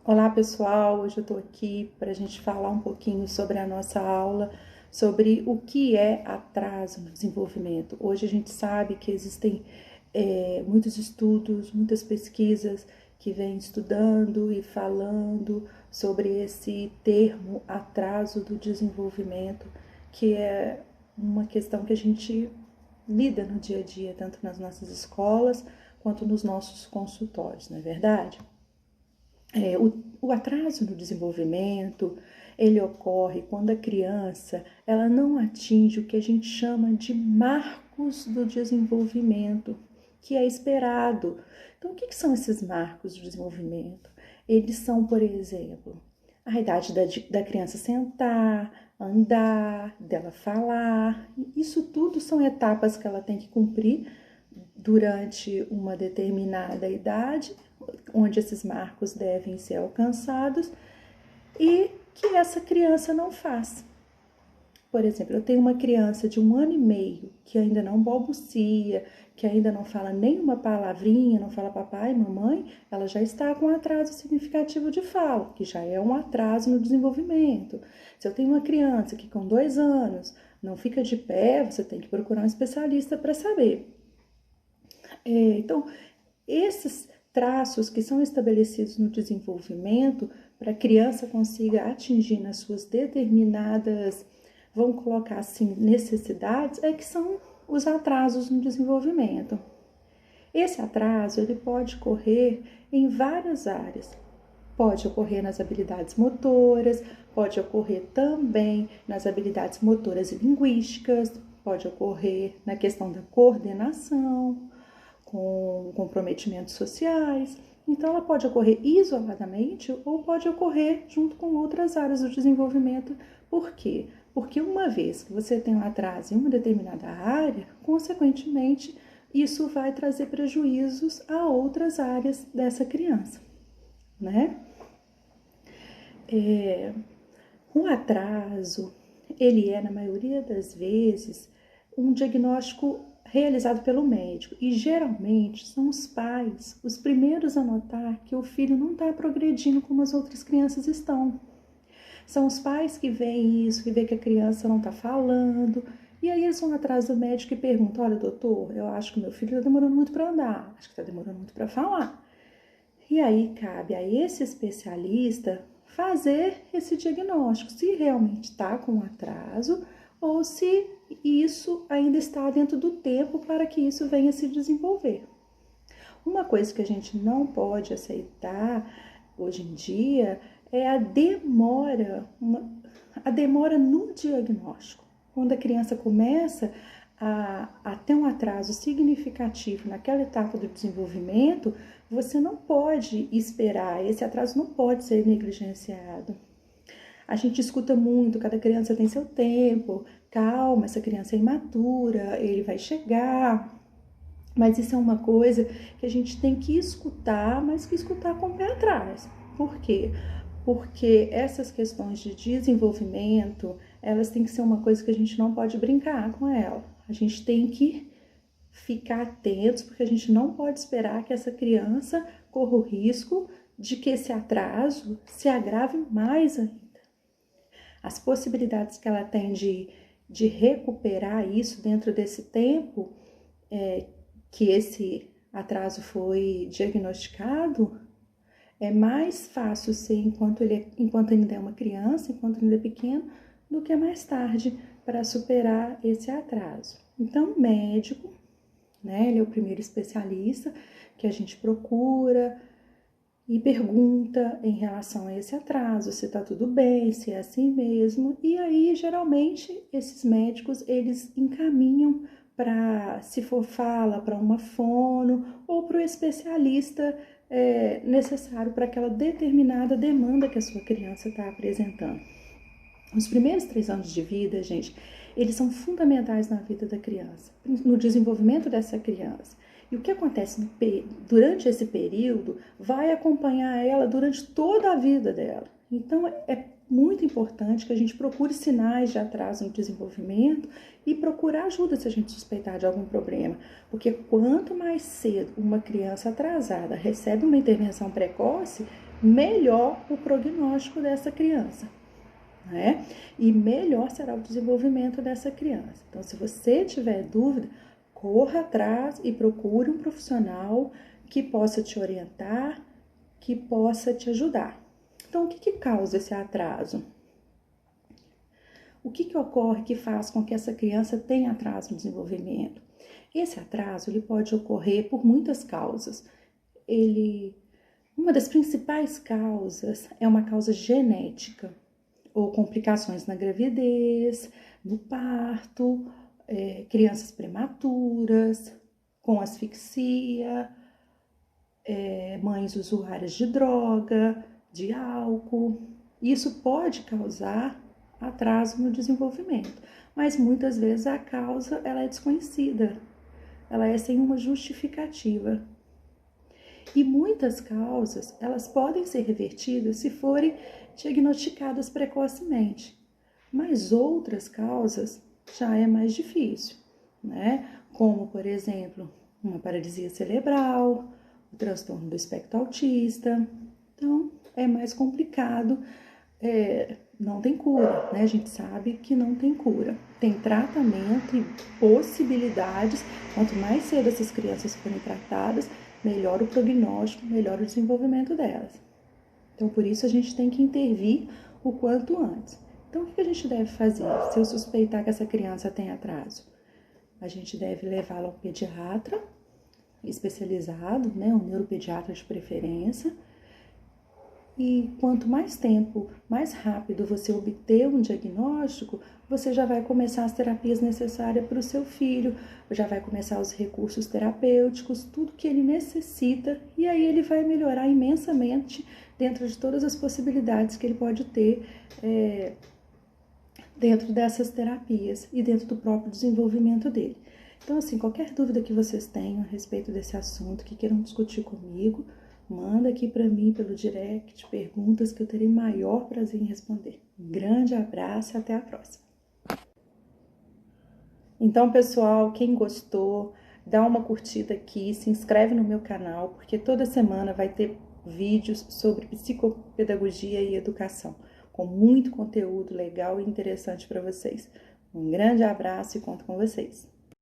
Olá pessoal, hoje eu estou aqui para a gente falar um pouquinho sobre a nossa aula, sobre o que é atraso no desenvolvimento. Hoje a gente sabe que existem muitos estudos, muitas pesquisas que vêm estudando e falando sobre esse termo atraso do desenvolvimento, que é uma questão que a gente lida no dia a dia, tanto nas nossas escolas quanto nos nossos consultórios, não é verdade? O atraso no desenvolvimento, ele ocorre quando a criança ela não atinge o que a gente chama de marcos do desenvolvimento, que é esperado. Então, o que são esses marcos do desenvolvimento? Eles são, por exemplo, a idade da criança sentar, andar, dela falar. Isso tudo são etapas que ela tem que cumprir durante uma determinada idade, onde esses marcos devem ser alcançados e que essa criança não faz. Por exemplo, eu tenho uma criança de 1 ano e meio que ainda não balbucia, que ainda não fala nenhuma palavrinha, não fala papai, mamãe, ela já está com um atraso significativo de fala, que já é um atraso no desenvolvimento. Se eu tenho uma criança que com 2 anos não fica de pé, você tem que procurar um especialista para saber. Então, esses traços que são estabelecidos no desenvolvimento para a criança consiga atingir nas suas determinadas, vamos colocar assim, necessidades, é que são os atrasos no desenvolvimento. Esse atraso ele pode ocorrer em várias áreas. Pode ocorrer nas habilidades motoras, pode ocorrer também nas habilidades motoras e linguísticas, pode ocorrer na questão da coordenação, com comprometimentos sociais. Então, ela pode ocorrer isoladamente ou pode ocorrer junto com outras áreas do desenvolvimento. Por quê? Porque uma vez que você tem um atraso em uma determinada área, consequentemente, isso vai trazer prejuízos a outras áreas dessa criança, né? O atraso, ele é, na maioria das vezes, um diagnóstico realizado pelo médico e geralmente são os pais os primeiros a notar que o filho não está progredindo como as outras crianças estão. São os pais que veem isso, que veem que a criança não está falando, e aí eles vão atrás do médico e perguntam: olha, doutor, eu acho que meu filho está demorando muito para andar, acho que está demorando muito para falar. E aí cabe a esse especialista fazer esse diagnóstico, se realmente está com atraso ou se isso ainda está dentro do tempo para que isso venha se desenvolver. Uma coisa que a gente não pode aceitar hoje em dia é a demora no diagnóstico. Quando a criança começa a ter um atraso significativo naquela etapa do desenvolvimento, você não pode esperar, esse atraso não pode ser negligenciado. A gente escuta muito, cada criança tem seu tempo, calma, essa criança é imatura, ele vai chegar. Mas isso é uma coisa que a gente tem que escutar, mas que escutar com o pé atrás. Por quê? Porque essas questões de desenvolvimento, elas têm que ser uma coisa que a gente não pode brincar com ela. A gente tem que ficar atentos, porque a gente não pode esperar que essa criança corra o risco de que esse atraso se agrave mais ainda. As possibilidades que ela tem de recuperar isso dentro desse tempo que esse atraso foi diagnosticado, é mais fácil ser enquanto ainda é uma criança, enquanto ainda é pequeno, do que mais tarde para superar esse atraso. Então, o médico, né, ele é o primeiro especialista que a gente procura e pergunta em relação a esse atraso, se tá tudo bem, se é assim mesmo. E aí, geralmente, esses médicos, eles encaminham para, se for fala, para uma fono ou para o especialista necessário para aquela determinada demanda que a sua criança está apresentando. Os primeiros 3 anos de vida, gente, eles são fundamentais na vida da criança, no desenvolvimento dessa criança. E o que acontece durante esse período vai acompanhar ela durante toda a vida dela. Então, é muito importante que a gente procure sinais de atraso no desenvolvimento e procurar ajuda se a gente suspeitar de algum problema. Porque quanto mais cedo uma criança atrasada recebe uma intervenção precoce, melhor o prognóstico dessa criança, né? E melhor será o desenvolvimento dessa criança. Então, se você tiver dúvida, corra atrás e procure um profissional que possa te orientar, que possa te ajudar. Então, o que causa esse atraso? O que ocorre que faz com que essa criança tenha atraso no desenvolvimento? Esse atraso ele pode ocorrer por muitas causas. Uma das principais causas é uma causa genética, ou complicações na gravidez, no parto, crianças prematuras, com asfixia, mães usuárias de droga, de álcool. Isso pode causar atraso no desenvolvimento, mas muitas vezes a causa ela é desconhecida, ela é sem uma justificativa. E muitas causas, elas podem ser revertidas se forem diagnosticadas precocemente, mas outras causas já é mais difícil, né? Como, por exemplo, uma paralisia cerebral, o transtorno do espectro autista. Então, é mais complicado, não tem cura, né? A gente sabe que não tem cura. Tem tratamento e possibilidades. Quanto mais cedo essas crianças forem tratadas, melhor o prognóstico, melhor o desenvolvimento delas. Então, por isso, a gente tem que intervir o quanto antes. Então, o que a gente deve fazer se eu suspeitar que essa criança tem atraso? A gente deve levá-la ao pediatra especializado, né, um neuropediatra de preferência. E quanto mais tempo, mais rápido você obter um diagnóstico, você já vai começar as terapias necessárias para o seu filho, já vai começar os recursos terapêuticos, tudo que ele necessita, e aí ele vai melhorar imensamente dentro de todas as possibilidades que ele pode ter dentro dessas terapias e dentro do próprio desenvolvimento dele. Então, assim, qualquer dúvida que vocês tenham a respeito desse assunto, que queiram discutir comigo, manda aqui para mim pelo direct perguntas que eu terei maior prazer em responder. Um grande abraço e até a próxima. Então, pessoal, quem gostou, dá uma curtida aqui, se inscreve no meu canal, porque toda semana vai ter vídeos sobre psicopedagogia e educação, com muito conteúdo legal e interessante para vocês. Um grande abraço e conto com vocês.